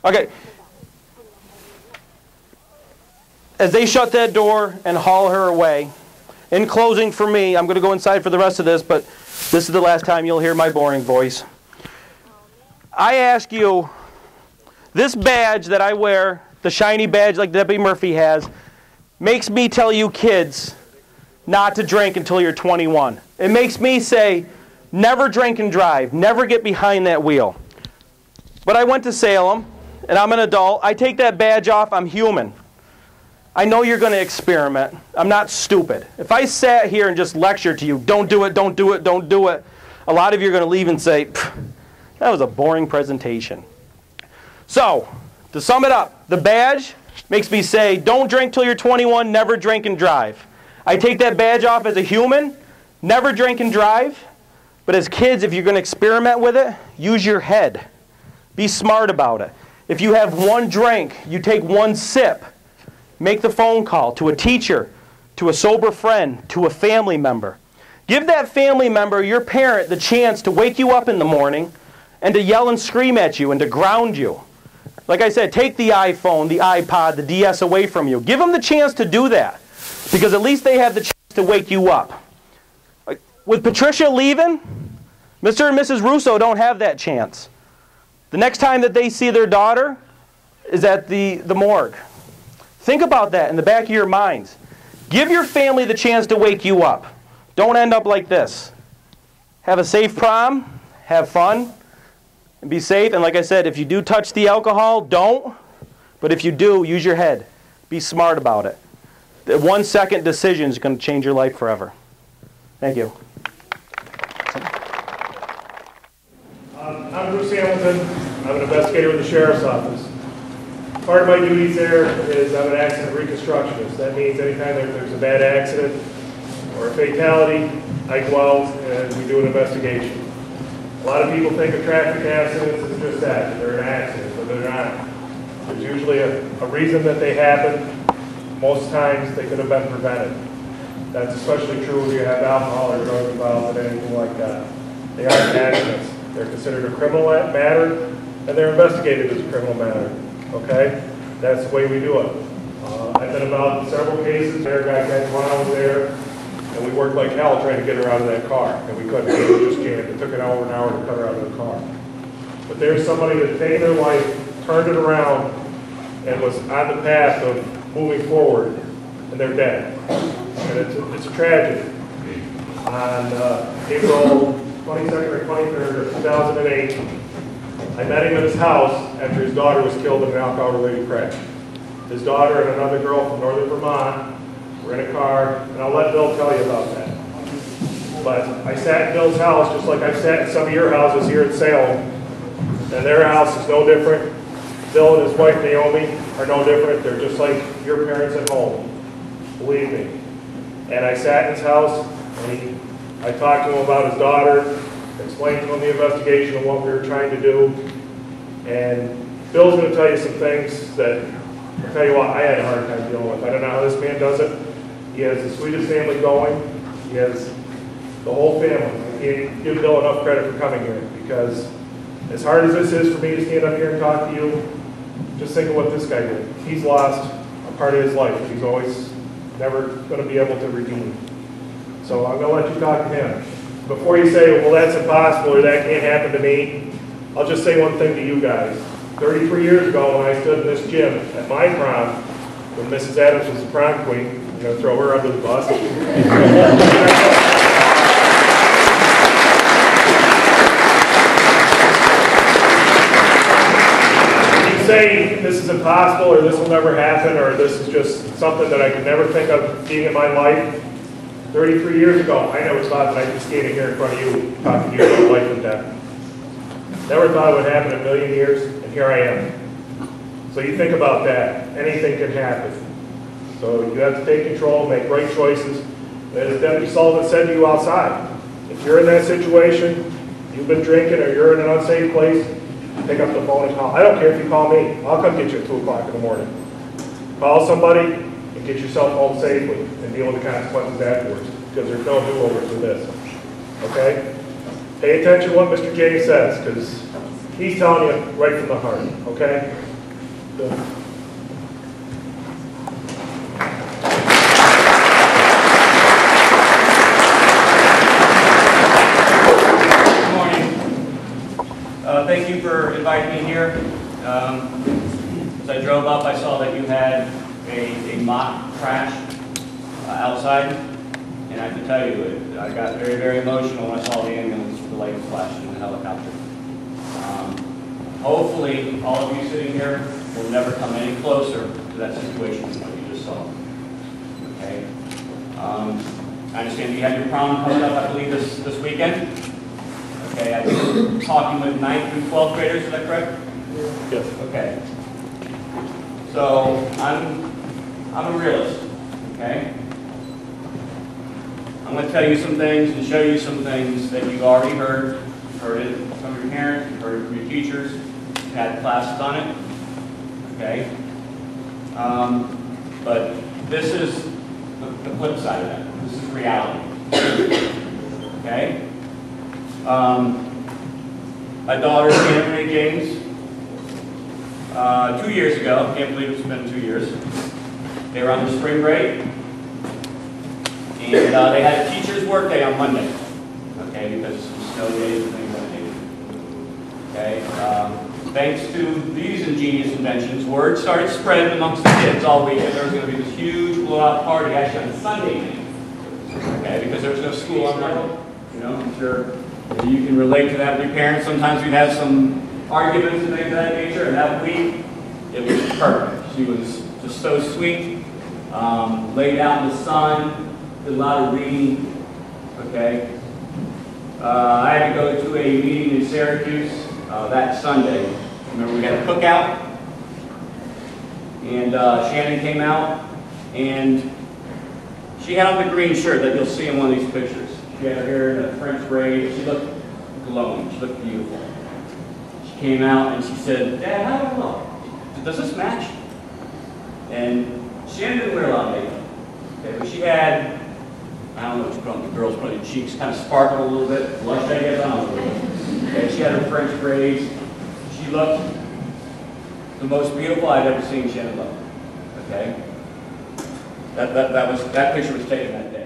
Okay. As they shut that door and haul her away, in closing for me, I'm going to go inside for the rest of this, but this is the last time you'll hear my boring voice. I ask you, this badge that I wear, the shiny badge like Debbie Murphy has, makes me tell you kids not to drink until you're 21. It makes me say, never drink and drive, never get behind that wheel. But I went to Salem, and I'm an adult. I take that badge off, I'm human. I know you're going to experiment. I'm not stupid. If I sat here and just lectured to you, don't do it, don't do it, don't do it, a lot of you are going to leave and say, that was a boring presentation. So, to sum it up, the badge makes me say, don't drink till you're 21, never drink and drive. I take that badge off as a human, never drink and drive. But as kids, if you're going to experiment with it, use your head. Be smart about it. If you have one drink, you take one sip. Make the phone call to a teacher, to a sober friend, to a family member. Give that family member, your parent, the chance to wake you up in the morning and to yell and scream at you and to ground you. Like I said, take the iPhone, the iPod, the DS away from you. Give them the chance to do that, because at least they have the chance to wake you up. With Patricia leaving, Mr. and Mrs. Russo don't have that chance. The next time that they see their daughter is at the morgue. Think about that in the back of your minds. Give your family the chance to wake you up. Don't end up like this. Have a safe prom, have fun, and be safe. And like I said, if you do touch the alcohol, don't. But if you do, use your head. Be smart about it. The 1 second decision is going to change your life forever. Thank you. I'm Bruce Hamilton. I'm an investigator with the Sheriff's Office. Part of my duties there is I'm an accident reconstructionist. That means anytime there's a bad accident or a fatality, I go out and we do an investigation. A lot of people think of traffic accidents as just that. They're an accident, but they're not. There's usually a reason that they happen. Most times they could have been prevented. That's especially true when you have alcohol or drugs involved and anything like that. They aren't accidents. They're considered a criminal matter, and they're investigated as a criminal matter. Okay? That's the way we do it. I've been involved in several cases. Our guy was there, and we worked like hell trying to get her out of that car, and we couldn't. It was just jammed. It took an hour to cut her out of the car. But there's somebody that's taken their life, turned it around, and was on the path of moving forward, and they're dead. And it's a tragedy. On April 22nd or 23rd of 2008, I met him at his house after his daughter was killed in an alcohol-related crash. His daughter and another girl from northern Vermont were in a car, and I'll let Bill tell you about that. But I sat in Bill's house just like I've sat in some of your houses here at Salem, and their house is no different. Bill and his wife Naomi are no different. They're just like your parents at home, believe me. And I sat in his house, and I talked to him about his daughter, explained to him the investigation and what we were trying to do. And Bill's going to tell you some things that, I'll tell you what, I had a hard time dealing with. I don't know how this man does it. He has the sweetest family going. He has the whole family. I can't give Bill enough credit for coming here, because as hard as this is for me to stand up here and talk to you, just think of what this guy did. He's lost a part of his life that he's always never going to be able to redeem. So I'm going to let you talk to him. Before you say, well, that's impossible or that can't happen to me, I'll just say one thing to you guys. 33 years ago when I stood in this gym at my prom, when Mrs. Adams was the prom queen, I'm going to throw her under the bus. You say this is impossible or this will never happen or this is just something that I could never think of being in my life. 33 years ago, I never thought that I'd be standing here in front of you talking to you about life and death. Never thought it would happen in a million years, and here I am. So you think about that. Anything can happen. So you have to take control, make right choices. As Deputy Sullivan said to you outside, if you're in that situation, you've been drinking or you're in an unsafe place, pick up the phone and call. I don't care if you call me. I'll come get you at 2 o'clock in the morning. Call somebody and get yourself home safely and deal with the consequences afterwards, because there's no do-overs with this. Okay? Pay attention to what Mr. James says, because he's telling you right from the heart, okay? Good. Good morning. Thank you for inviting me here. As I drove up, I saw that you had a mock crash outside, and I can tell you, I got very, very emotional when I saw the ambulance with the lights flashing in the helicopter. Hopefully, all of you sitting here will never come any closer to that situation than what you just saw. Okay? I understand you have your prom coming up, I believe, this weekend. Okay, I've been talking with 9th through 12th graders, is that correct? Yes. Okay. So, I'm a realist, okay? I'm going to tell you some things and show you some things that you've already heard. You've heard it from your parents, you've heard it from your teachers, you've had classes on it, okay? But this is the flip side of that. This is reality, okay? My daughter, Anthony James, 2 years ago, can't believe it's been 2 years, they were on the spring break, and they had a teacher's work day on Monday, okay, because of some snow days and things like that. Okay, thanks to these ingenious inventions, word started spreading amongst the kids all week that there was going to be this huge blowout party actually on Sunday night, okay, because there was no school on Monday. You know, I'm sure you can relate to that with your parents. Sometimes we'd have some arguments and things of that nature, and that week, it was perfect. She was just so sweet, laid out in the sun, did a lot of reading, okay. I had to go to a meeting in Syracuse that Sunday. Remember, we had a cookout, and Shannon came out, and she had on the green shirt that you'll see in one of these pictures. She had her hair in a French braid. She looked glowing. She looked beautiful. She came out and she said, "Dad, how do I look? Does this match?" And Shannon didn't wear a lot of makeup. Okay, but she had, I don't know what you call them, the girls' probably cheeks kind of sparkled a little bit, blush, I guess, I don't know. Okay, she had her French braids. She looked the most beautiful I'd ever seen Shannon look. Okay, that picture was taken that day.